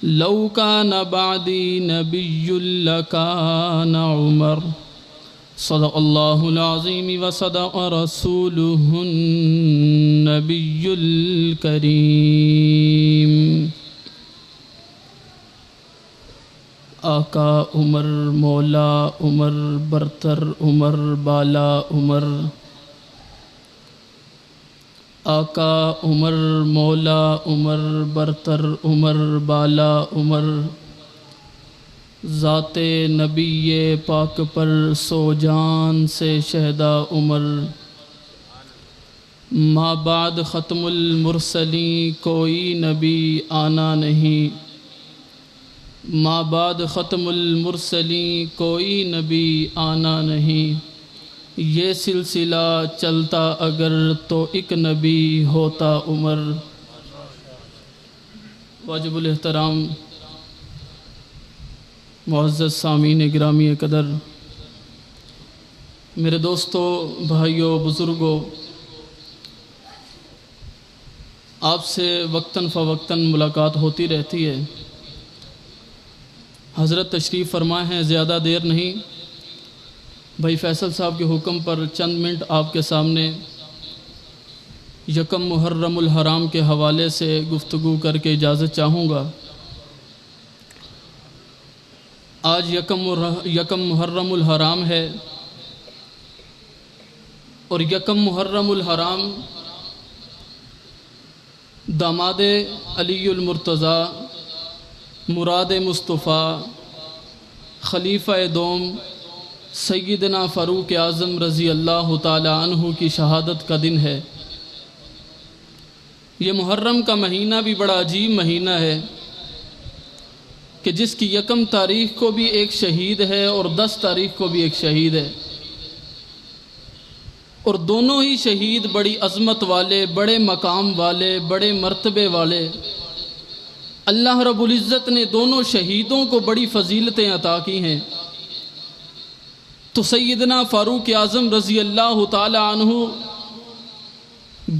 لو كان بعدي نبي لكان عمر صدق الله العظيم وصدق رسوله النبي الكريم۔ آقا عمر، مولا عمر، برتر عمر، بالا عمر۔ آقا عمر، مولا عمر، برتر عمر، بالا عمر، ذات نبی پاک پر سو جان سے شہدا عمر۔ ما بعد ختم المرسلین کوئی نبی آنا نہیں، ما بعد ختم المرسلین کوئی نبی آنا نہیں، یہ سلسلہ چلتا اگر تو ایک نبی ہوتا عمر۔ واجب الاحترام معزز سامعین گرامی قدر، میرے دوستو، بھائیوں، بزرگوں، آپ سے وقتاً فوقتاً ملاقات ہوتی رہتی ہے۔ حضرت تشریف فرما ہیں، زیادہ دیر نہیں، بھائی فیصل صاحب کے حکم پر چند منٹ آپ کے سامنے یکم محرم الحرام کے حوالے سے گفتگو کر کے اجازت چاہوں گا۔ آج یکم محرم الحرام ہے، اور یکم محرم الحرام داماد علی المرتضیٰ، مراد مصطفیٰ، خلیفہ دوم سیدنا فاروق اعظم رضی اللہ تعالی عنہ کی شہادت کا دن ہے۔ یہ محرم کا مہینہ بھی بڑا عجیب مہینہ ہے کہ جس کی یکم تاریخ کو بھی ایک شہید ہے اور 10 تاریخ کو بھی ایک شہید ہے، اور دونوں ہی شہید بڑی عظمت والے، بڑے مقام والے، بڑے مرتبے والے۔ اللہ رب العزت نے دونوں شہیدوں کو بڑی فضیلتیں عطا کی ہیں۔ تو سیدنا فاروق اعظم رضی اللہ تعالی عنہ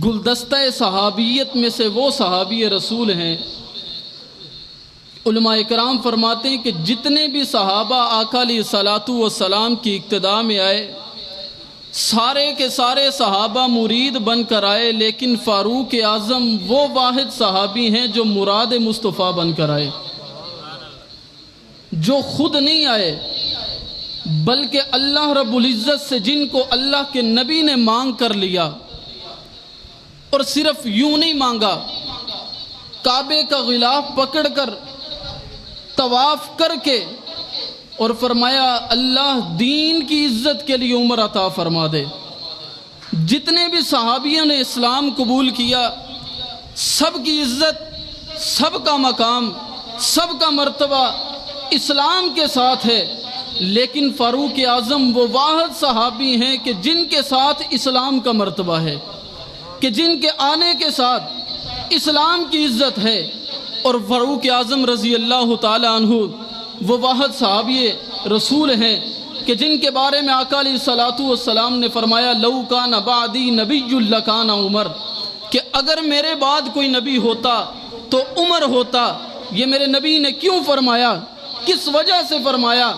گلدستہ صحابیت میں سے وہ صحابی رسول ہیں۔ علماء اکرام فرماتے ہیں کہ جتنے بھی صحابہ آقا علیہ الصلاۃ والسلام کی اقتداء میں آئے، سارے کے سارے صحابہ مرید بن کر آئے، لیکن فاروق اعظم وہ واحد صحابی ہیں جو مراد مصطفیٰ بن کر آئے، جو خود نہیں آئے بلکہ اللہ رب العزت سے جن کو اللہ کے نبی نے مانگ کر لیا، اور صرف یوں نہیں مانگا، کعبے کا غلاف پکڑ کر طواف کر کے اور فرمایا اللہ دین کی عزت کے لیے عمر عطا فرما دے۔ جتنے بھی صحابیوں نے اسلام قبول کیا، سب کی عزت، سب کا مقام، سب کا مرتبہ اسلام کے ساتھ ہے، لیکن فاروق اعظم وہ واحد صحابی ہیں کہ جن کے ساتھ اسلام کا مرتبہ ہے، کہ جن کے آنے کے ساتھ اسلام کی عزت ہے۔ اور فاروق اعظم رضی اللہ تعالی عنہ وہ واحد صحابی رسول ہیں کہ جن کے بارے میں آقا علیہ الصلاۃ والسلام نے فرمایا لو کان بعدی نبی لکان عمر، کہ اگر میرے بعد کوئی نبی ہوتا تو عمر ہوتا۔ یہ میرے نبی نے کیوں فرمایا، کس وجہ سے فرمایا؟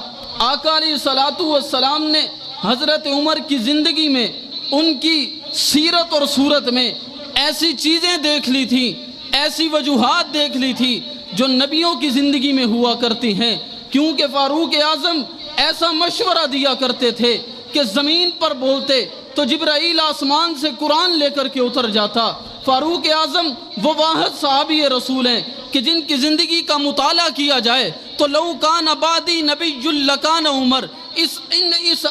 آقا علیہ الصلاۃ والسلام نے حضرت عمر کی زندگی میں، ان کی سیرت اور صورت میں ایسی چیزیں دیکھ لی تھیں، ایسی وجوہات دیکھ لی تھی جو نبیوں کی زندگی میں ہوا کرتی ہیں، کیونکہ فاروق اعظم ایسا مشورہ دیا کرتے تھے کہ زمین پر بولتے تو جبرائیل آسمان سے قرآن لے کر کے اتر جاتا۔ فاروق اعظم وہ واحد صحابی رسول ہیں کہ جن کی زندگی کا مطالعہ کیا جائے تو لو کان بعدی نبی لکان عمر، اس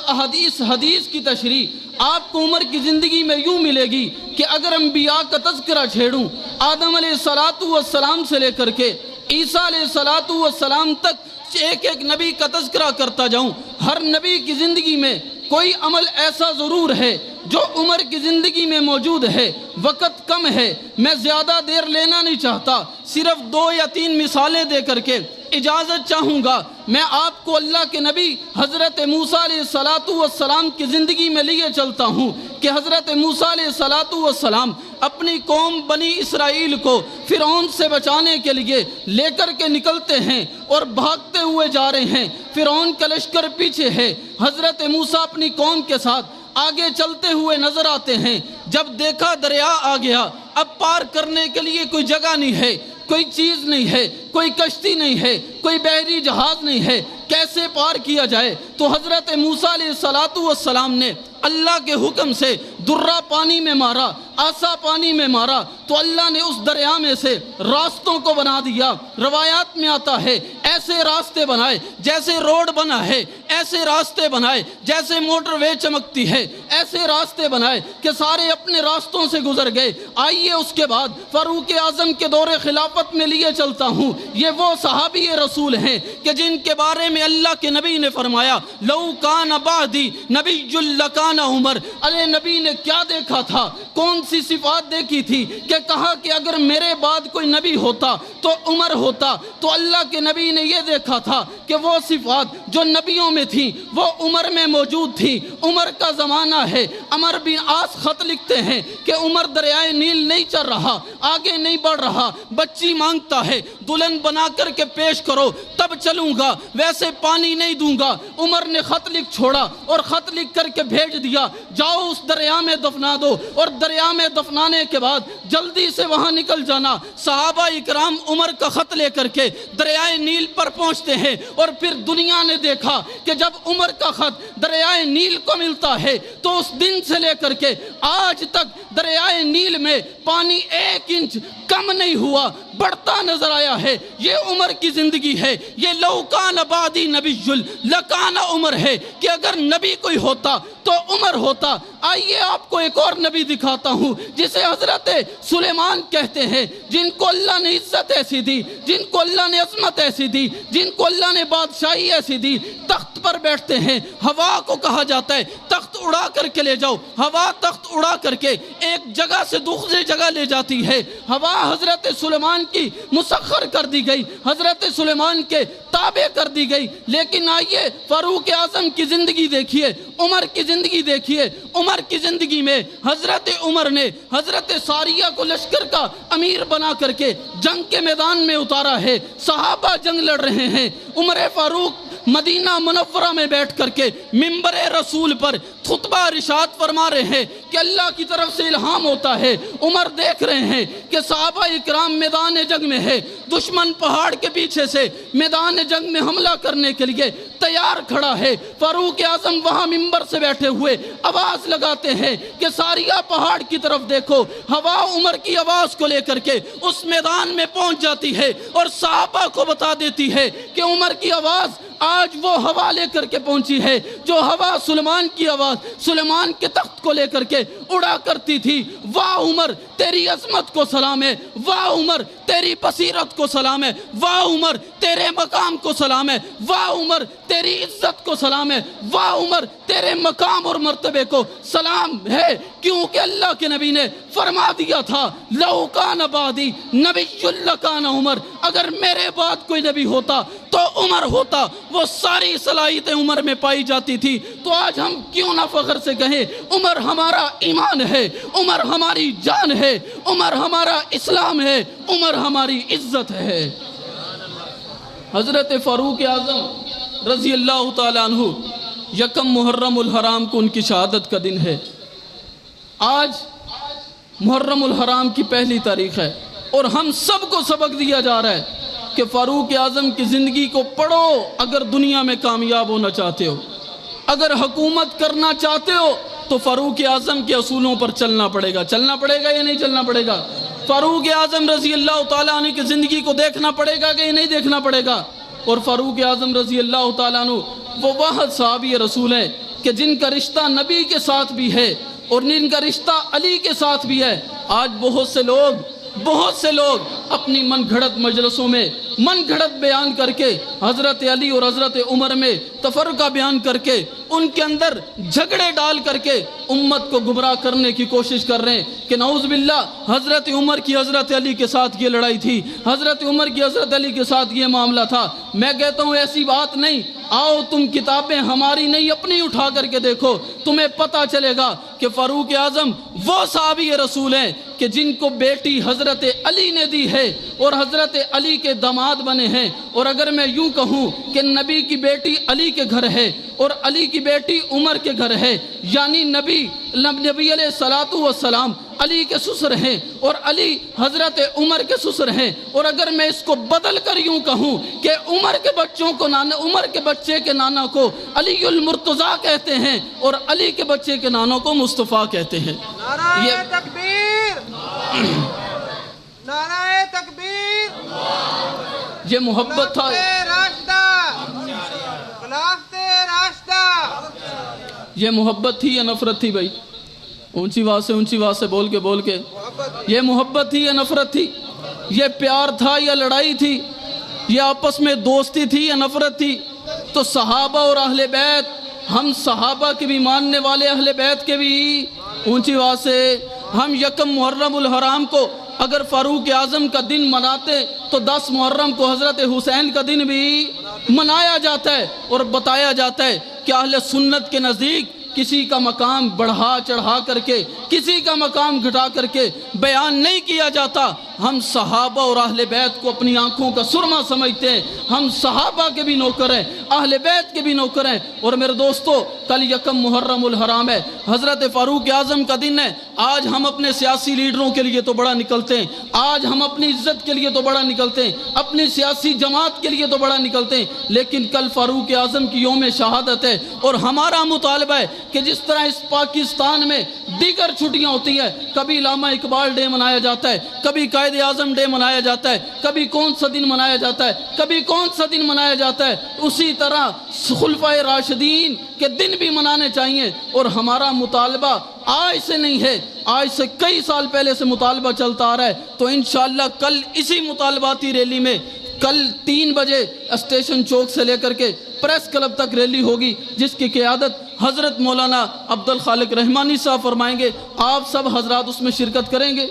حدیث کی تشریح آپ کو عمر کی زندگی میں یوں ملے گی کہ اگر انبیاء کا تذکرہ چھیڑوں، آدم علیہ السلام سے لے کر کے عیسیٰ علیہ السلام تک ایک ایک نبی کا تذکرہ کرتا جاؤں، ہر نبی کی زندگی میں کوئی عمل ایسا ضرور ہے جو عمر کی زندگی میں موجود ہے۔ وقت کم ہے، میں زیادہ دیر لینا نہیں چاہتا، صرف 2 یا 3 مثالیں دے کر کے اجازت چاہوں گا۔ میں آپ کو اللہ کے نبی حضرت موسیٰ علیہ السلام کی زندگی میں لیے چلتا ہوں کہ حضرت موسیٰ علیہ السلام اپنی قوم بنی اسرائیل کو فرعون سے بچانے کے لیے لے کر کے نکلتے ہیں اور بھاگتے ہوئے جا رہے ہیں۔ فرعون کا لشکر پیچھے ہے، حضرت موسیٰ اپنی قوم کے ساتھ آگے چلتے ہوئے نظر آتے ہیں۔ جب دیکھا دریا آ گیا، اب پار کرنے کے لیے کوئی جگہ نہیں ہے، کوئی چیز نہیں ہے، کوئی کشتی نہیں ہے، کوئی بحری جہاز نہیں ہے، کیسے پار کیا جائے؟ تو حضرت موسیٰ علیہ السلام نے اللہ کے حکم سے درہ پانی میں مارا، آسا پانی میں مارا، تو اللہ نے اس دریا میں سے راستوں کو بنا دیا۔ روایات میں آتا ہے ایسے راستے بنائے جیسے روڈ بنا ہے، ایسے راستے بنائے جیسے موٹر وے چمکتی ہے، ایسے راستے بنائے کہ سارے اپنے راستوں سے گزر گئے۔ آئیے اس کے بعد فاروق اعظم کے دور خلافت میں لیے چلتا ہوں۔ یہ وہ صحابی رسول ہیں کہ جن کے بارے میں اللہ کے نبی نے فرمایا لو کان بعدی نبی لکان عمر۔ ارے نبی نے کیا دیکھا تھا، کون سی صفات دیکھی تھی کہ کہا کہ اگر میرے بعد کوئی نبی ہوتا تو عمر ہوتا۔ تو اللہ کے نبی نے یہ دیکھا تھا کہ وہ صفات جو نبیوں میں تھی وہ عمر میں موجود تھی۔ عمر کا زمانہ ہے، عمر بن عاص خط لکھتے ہیں کہ عمر دریائے نیل نہیں چل رہا، آگے نہیں بڑھ رہا، بچی مانگتا ہے دلہن بنا کر کے پیش کرو تب چلوں گا، ویسے پانی نہیں دوں گا۔ عمر نے خط لکھ چھوڑا اور خط لکھ کر کے بھیج دیا، جاؤ اس دریا میں دفنا دو، اور دریا میں دفنانے کے بعد جلدی سے وہاں نکل جانا۔ صحابہ اکرام عمر کا خط لے کر کے دریائے نیل پر پہنچتے ہیں، اور پھر دنیا نے دیکھا کہ جب عمر کا خط دریائے نیل کو ملتا ہے تو اس دن سے لے کر کے آج تک دریائے نیل میں پانی 1 انچ کم نہیں ہوا، بڑھتا نظر آیا ہے۔ یہ عمر کی زندگی ہے، یہ لو کان بعدی نبی لکان عمر ہے کہ اگر نبی کوئی ہوتا تو عمر ہوتا۔ آئیے آپ کو ایک اور نبی دکھاتا ہوں جسے حضرت سلیمان کہتے ہیں، جن کو اللہ نے عزت ایسی دی، جن کو اللہ نے عظمت ایسی دی، جن کو اللہ نے بادشاہی ایسی دی، تخت پر بیٹھتے ہیں۔ ہوا کو کہا جاتا ہے تخت اڑا کر کے لے جاؤ، ہوا تخت اڑا کر کے ایک جگہ سے دوسری جگہ لے جاتی ہے۔ ہوا حضرت سلیمان کی مسخر کر دی گئی، حضرت سلیمان کے تابع کر دی گئی۔ لیکن آئیے فاروق اعظم کی زندگی دیکھیے، عمر کی زندگی دیکھیے۔ عمر کی زندگی میں حضرت عمر نے حضرت ساریہ کو لشکر کا امیر بنا کر کے جنگ کے میدان میں اتارا ہے۔ صحابہ جنگ لڑ رہے ہیں، عمر فاروق مدینہ منورہ میں بیٹھ کر کے منبر رسول پر خطبہ ارشاد فرما رہے ہیں کہ اللہ کی طرف سے الہام ہوتا ہے۔ عمر دیکھ رہے ہیں کہ صحابہ اکرام میدان جنگ میں ہے، دشمن پہاڑ کے پیچھے سے میدان جنگ میں حملہ کرنے کے لیے تیار کھڑا ہے۔ فاروق اعظم وہاں منبر سے بیٹھے ہوئے آواز لگاتے ہیں کہ ساریہ پہاڑ کی طرف دیکھو۔ ہوا عمر کی آواز کو لے کر کے اس میدان میں پہنچ جاتی ہے اور صحابہ کو بتا دیتی ہے کہ عمر کی آواز آج وہ ہوا لے کر کے پہنچی ہے جو ہوا سلیمان کی آواز سلیمان کے تخت کو لے کر کے اڑا کرتی تھی۔ واہ عمر تیری عظمت کو سلام ہے، واہ عمر تیری بصیرت کو سلام ہے، واہ عمر تیرے مقام کو سلام ہے، واہ عمر تیری عزت کو سلام ہے، واہ عمر تیرے مقام اور مرتبے کو سلام ہے، کیونکہ اللہ کے نبی نے فرما دیا تھا لو کان بعدی نبی لکان عمر۔ اگر میرے بعد کوئی نبی ہوتا تو عمر ہوتا۔ وہ ساری صلاحیتیں عمر میں پائی جاتی تھی۔ تو آج ہم کیوں نہ فخر سے کہیں عمر ہمارا ایمان ہے، عمر ہماری جان ہے، عمر ہمارا اسلام ہے، عمر ہماری عزت ہے۔ حضرت فاروق اعظم رضی اللہ تعالیٰ عنہ 1 محرم الحرام کو ان کی شہادت کا دن ہے۔ آج محرم الحرام کی پہلی تاریخ ہے اور ہم سب کو سبق دیا جا رہا ہے کہ فاروق اعظم کی زندگی کو پڑھو اگر دنیا میں کامیاب ہونا چاہتے ہو، اگر حکومت کرنا چاہتے ہو تو فاروق اعظم کے اصولوں پر چلنا پڑے گا۔ چلنا پڑے گا یا نہیں چلنا پڑے گا؟ فاروق اعظم رضی اللہ تعالیٰ عنہ کی زندگی کو دیکھنا پڑے گا کہ نہیں دیکھنا پڑے گا؟ اور فاروق اعظم رضی اللہ تعالیٰ عنہ وہ واحد صحابی رسول ہے کہ جن کا رشتہ نبی کے ساتھ بھی ہے اور جن کا رشتہ علی کے ساتھ بھی ہے۔ آج بہت سے لوگ بہت سے لوگ اپنی من گھڑت مجلسوں میں من گھڑت بیان کر کے حضرت علی اور حضرت عمر میں تفرقہ بیان کر کے ان کے اندر جھگڑے ڈال کر کے امت کو گمراہ کرنے کی کوشش کر رہے ہیں کہ نعوذ باللہ حضرت عمر کی حضرت علی کے ساتھ یہ لڑائی تھی، حضرت عمر کی حضرت علی کے ساتھ یہ معاملہ تھا۔ میں کہتا ہوں ایسی بات نہیں، آؤ تم کتابیں ہماری نہیں اپنی اٹھا کر کے دیکھو، تمہیں پتہ چلے گا کہ فاروق اعظم وہ صحابی رسول ہیں کہ جن کو بیٹی حضرت علی نے دی ہے اور حضرت علی کے داماد بنے ہیں۔ اور اگر میں یوں کہوں کہ نبی کی بیٹی علی کے گھر ہے اور علی کی بیٹی عمر کے گھر ہے، یعنی نبی علیہ الصلوۃ والسلام علی کے سسر ہیں اور علی حضرت عمر کے سسر ہیں۔ اور اگر میں اس کو بدل کر یوں کہوں کہ عمر کے بچوں کو عمر کے بچے کے نانا کو علی المرتضیٰ کہتے ہیں اور علی کے بچے کے نانوں کو مصطفیٰ کہتے ہیں۔ نعرہ تکبیر، نعرہ تکبیر، یہ محبت تھا، خلافت راشدہ، یہ محبت تھی یا نفرت تھی؟ بھائی اونچی آواز سے بول کے یہ محبت تھی یا نفرت تھی؟ یہ پیار تھا یا لڑائی تھی؟ یہ آپس میں دوستی تھی یا نفرت تھی؟ تو صحابہ اور اہل بیت، ہم صحابہ کے بھی ماننے والے، اہل بیت کے بھی، اونچی آواز سے، ہم یکم محرم الحرام کو اگر فاروق اعظم کا دن مناتے تو 10 محرم کو حضرت حسین کا دن بھی منایا جاتا ہے اور بتایا جاتا ہے کہ اہل سنت کے نزدیک کسی کا مقام بڑھا چڑھا کر کے، کسی کا مقام گھٹا کر کے بیان نہیں کیا جاتا۔ ہم صحابہ اور اہل بیت کو اپنی آنکھوں کا سرما سمجھتے ہیں، ہم صحابہ کے بھی نوکر ہیں، اہل بیت کے بھی نوکر ہیں۔ اور میرے دوستو، کل یکم محرم الحرام ہے، حضرت فاروق اعظم کا دن ہے۔ آج ہم اپنے سیاسی لیڈروں کے لیے تو بڑا نکلتے ہیں، آج ہم اپنی عزت کے لیے تو بڑا نکلتے ہیں، اپنی سیاسی جماعت کے لیے تو بڑا نکلتے ہیں، لیکن کل فاروق اعظم کی یوم شہادت ہے اور ہمارا مطالبہ ہے کہ جس طرح اس پاکستان میں دیگر چھٹیاں ہوتی ہیں، کبھی علامہ اقبال ڈے منایا جاتا ہے، کبھی قائد اعظم ڈے منایا جاتا ہے، کبھی کون سا دن منایا جاتا ہے، کبھی کون سا دن منایا جاتا ہے، اسی طرح خلفائے راشدین کے دن بھی منانے چاہیے۔ اور ہمارا مطالبہ آج سے نہیں ہے، آج سے کئی سال پہلے سے مطالبہ چلتا آ رہا ہے۔ تو انشاءاللہ کل اسی مطالباتی ریلی میں کل 3 بجے اسٹیشن چوک سے لے کر کے پریس کلب تک ریلی ہوگی، جس کی قیادت حضرت مولانا عبد الخالق رحمانی صاحب فرمائیں گے۔ آپ سب حضرات اس میں شرکت کریں گے؟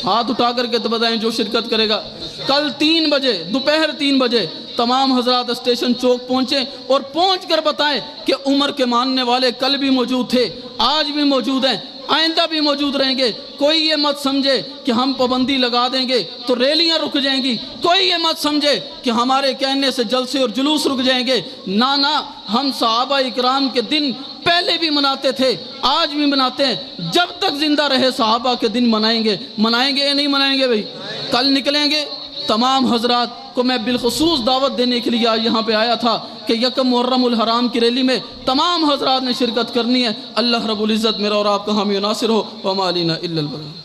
ہاتھ اٹھا کر کے تو بتائیں جو شرکت کرے گا۔ کل 3 بجے، دوپہر 3 بجے تمام حضرات اسٹیشن چوک پہنچیں اور پہنچ کر بتائیں کہ عمر کے ماننے والے کل بھی موجود تھے، آج بھی موجود ہیں، آئندہ بھی موجود رہیں گے۔ کوئی یہ مت سمجھے کہ ہم پابندی لگا دیں گے تو ریلیاں رک جائیں گی، کوئی یہ مت سمجھے کہ ہمارے کہنے سے جلسے اور جلوس رک جائیں گے۔ نہ، ہم صحابہ اکرام کے دن پہلے بھی مناتے تھے، آج بھی مناتے ہیں، جب تک زندہ رہے صحابہ کے دن منائیں گے یا نہیں منائیں گے؟ بھائی کل نکلیں گے۔ تمام حضرات کو میں بالخصوص دعوت دینے کے لیے یہاں پہ آیا تھا کہ یکم محرم الحرام کی ریلی میں تمام حضرات نے شرکت کرنی ہے۔ اللہ رب العزت میرا اور آپ کا حامی و ناصر ہو۔ وما علینا الا البلاغ۔